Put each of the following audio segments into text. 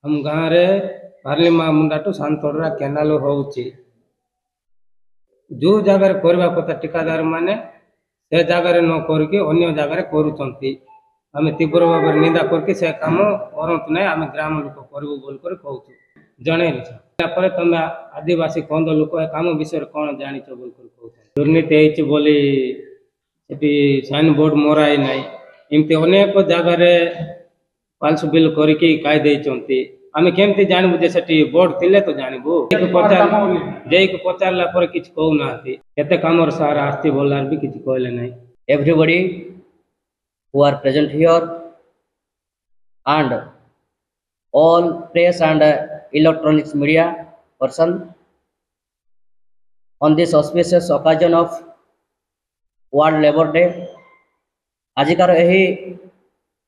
हम गाँव रे पार्लिमा मुंडा टू सांतोड़ा केनाल होउची जो जगह करबा कथा ठिकादार माने से जगह न करके अन्य जगह करूचंती आम तीव्र भाव निंदा करके से काम करंतु ना आम ग्राम लोक करू बोल कर कहूँ जनइल तुम आदिवासी कंद लोक काम विषय कौन जानिच बोल कर कहूँ दुर्नीति बोली साइन बोर्ड मराई ना एमती अनेक जगह पाल्स बिल करके कही आम केमती जानबू जे सेठी बोर्ड थिले तो जानबू जेई को पचारला पर किछ कहू नाथी केते कामर सार आस्ती बोलार भी किछ कहले नै everybody who are present here and all press and electronics media person on this auspicious occasion of World Labour Day आजिकार यही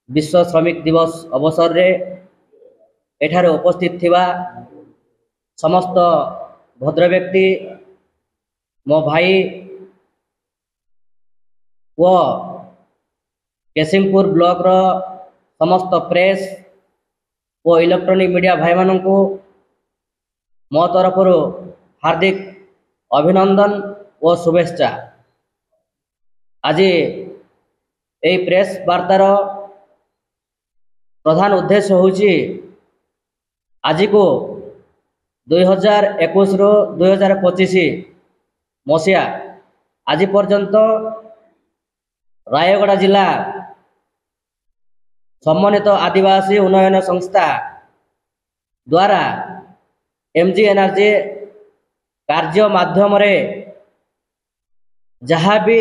विश्व श्रमिक दिवस अवसर रे एठारे उपस्थित थिबा समस्त भद्र व्यक्ति मो भाई व केसिंगपुर ब्लॉक रो समस्त प्रेस व इलेक्ट्रॉनिक मीडिया भाई मानन को मो तरफ हार्दिक अभिनंदन व शुभेच्छा। आज यही प्रेस वार्तार प्रधान उद्देश्य होची आज को 2021 रो 2025 मसीहा आज पर्यंत रायगड़ा जिला सम्मानित आदिवासी उन्नयन संस्था द्वारा MGNRG कार्य माध्यम रे जहाँ भी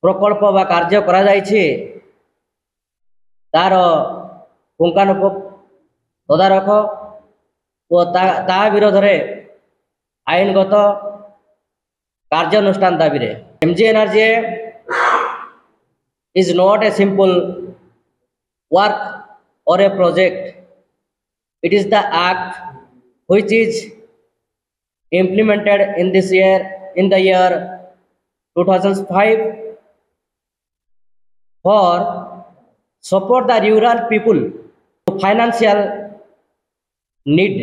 प्रकल्प बा कार्य करा जाइछि तार पुंखानुपुंख तदारख और ता विरोध में आईनगत कार्यानुष्ठान दाबी रे MGNRG is not a simple work or a project. It is the act which is implemented in the year 2005 for support the rural people to financial need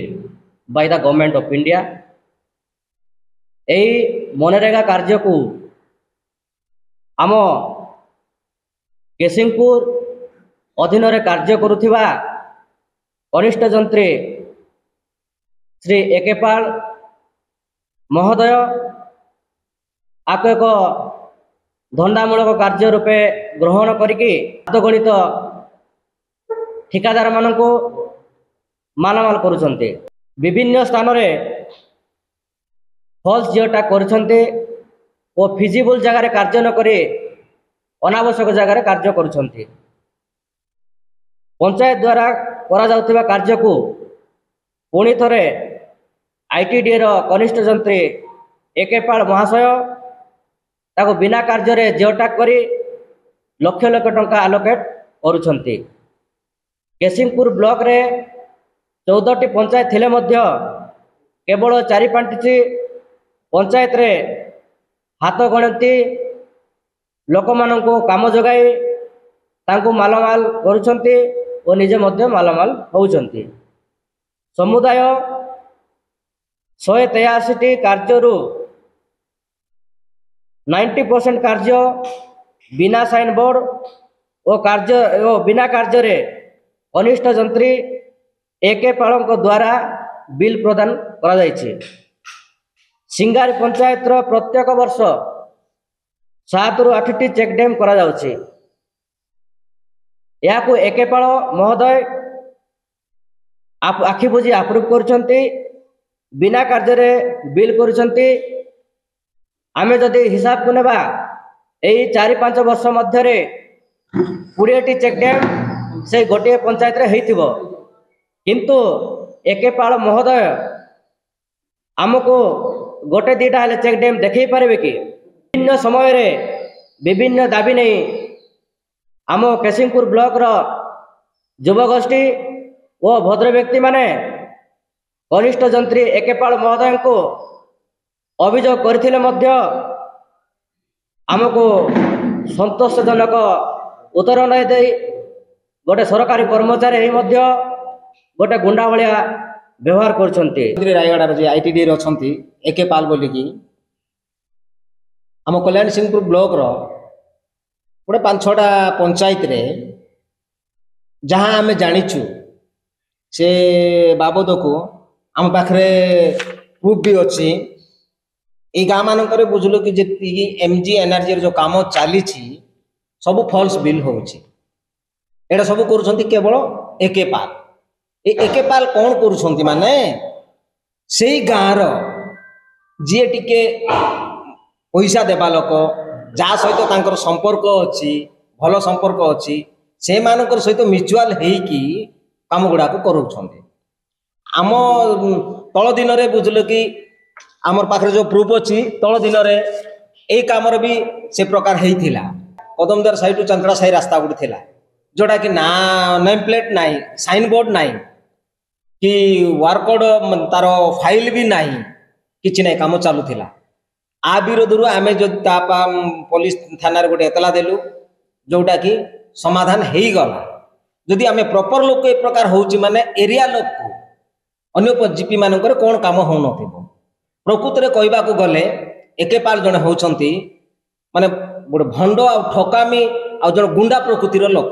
by the government of India. यही मनरेगा कार्य को आम केसिंगपुर अधीन रे कार्य करुथिबा कनिष्ठ जंत्री श्री एकेपाल महोदय आपको एक धंदामूलक कार्य रूपे ग्रहण करके गणित ठिकादार मान को मालामाल करुछन्ते विभिन्न स्थान रे फल्स जियोटा करुछन्ते और फिजिबल जगह कार्य न करे अनावश्यक जगह कार्य करुछन्ते पंचायत द्वारा करा जाउथिबा कार्य को पुणी थरे ITDA रो कनिष्ठ जंत्री एकेपाल महाशय ताको बिना कार्य रे जियोटाक करी लक्ष लक्ष टंका आलोकेट करुछन्ते केसिंगपुर ब्लॉक रे 14टी पंचायत थिले मध्य केवल 4-5टी पंचायत रे हाथ गणती लोक माननको काम जगाई तांको मालामाल करुछन्ते और निजे मध्य मालामाल होउछन्ते समुदाय 183टी कार्यरू 90% कार्य बिना साइन बोर्ड और कार्य बिना कार्य रे कनिष्ठ जंत्री एकेपाल द्वारा बिल प्रदान करा जायछि। सिंगारी पंचायत रो प्रत्येक वर्ष 7 ରୁ 8टी चेक डैम करा जाउछि या को एकेपाल महोदय आप आखि बुझी अप्रूव करछन्ती बिना कार्य रे बिल करछन्ती आमे जदि हिसाब को नेबा एई 4-5 वर्ष मध्य रे 20टी चेक डैम से गोटे पंचायत रे हेतिबो किंतु एकेपाल महोदय आमको गोटे दीटा हेले चेक डैम देखै पारिबे कि विभिन्न समय रे विभिन्न दाबी नहीं आम केसिंगपुर ब्लॉक रो युवगोष्ठी व भद्र व्यक्ति माने कनिष्ठ जंत्री एकेपाल महोदय को अभियोग करथिले मध्य आमको संतोषजनक उत्तर न दे गोटे सरकारी कर्मचारी मध्य गोटे गुंडा भाया व्यवहार करछन्ते। रायगड़ार जे आईटीडी अच्छी एके पाल बोलिकी आम कल्याण सिंहपुर ब्लॉक रो गोटे 5-6टा पंचायत रे जहाँ आम जाचु से बाबद को आम पाखे प्रूफ भी अच्छी ये गाँ मानक बुझलु कि जी एमजी एनआरजी जो काम चली सब फॉल्स बिल होउछि एटा सब करूछन्ति केवल एके पाल। ए एके पाल कौन करूछन्ति माने से गाँर जी टिके पैसा देवा लोक जहाँ सहित तांकर संपर्क अच्छी भल संपर्क अच्छी से मानकर सहित म्यूचुआल हेकी काम गुड़ा को करूछन्ति। आम तल दिन रे बुझल कि आमर पाखरे जो प्रूफ अच्छी तल दिन रे ए कामर भी से प्रकार हेइथिला। कदमदार साइड चंद्रा साही रास्ता गुड़ी थिला जोड़ा कि ना नेम प्लेट नाई साइन बोर्ड नाई कि वारकोड तार फाइल भी नाही किछि नाही काम चालू थिला। आ विरोध आमे जो पुलिस थाना रे गोटे एतला देलु जोटा कि समाधान हेई गला। जदि आमे प्रॉपर लोक ए प्रकार होउची माने एरिया लोक को अन्य जीपी मानकर कौन काम हो नथिबो। प्रकृत रे कहबा को गले एके पाल जने होउछन्ती माने गोटे भंड आ ठकामी आ जने गुंडा प्रकृतिर लोक।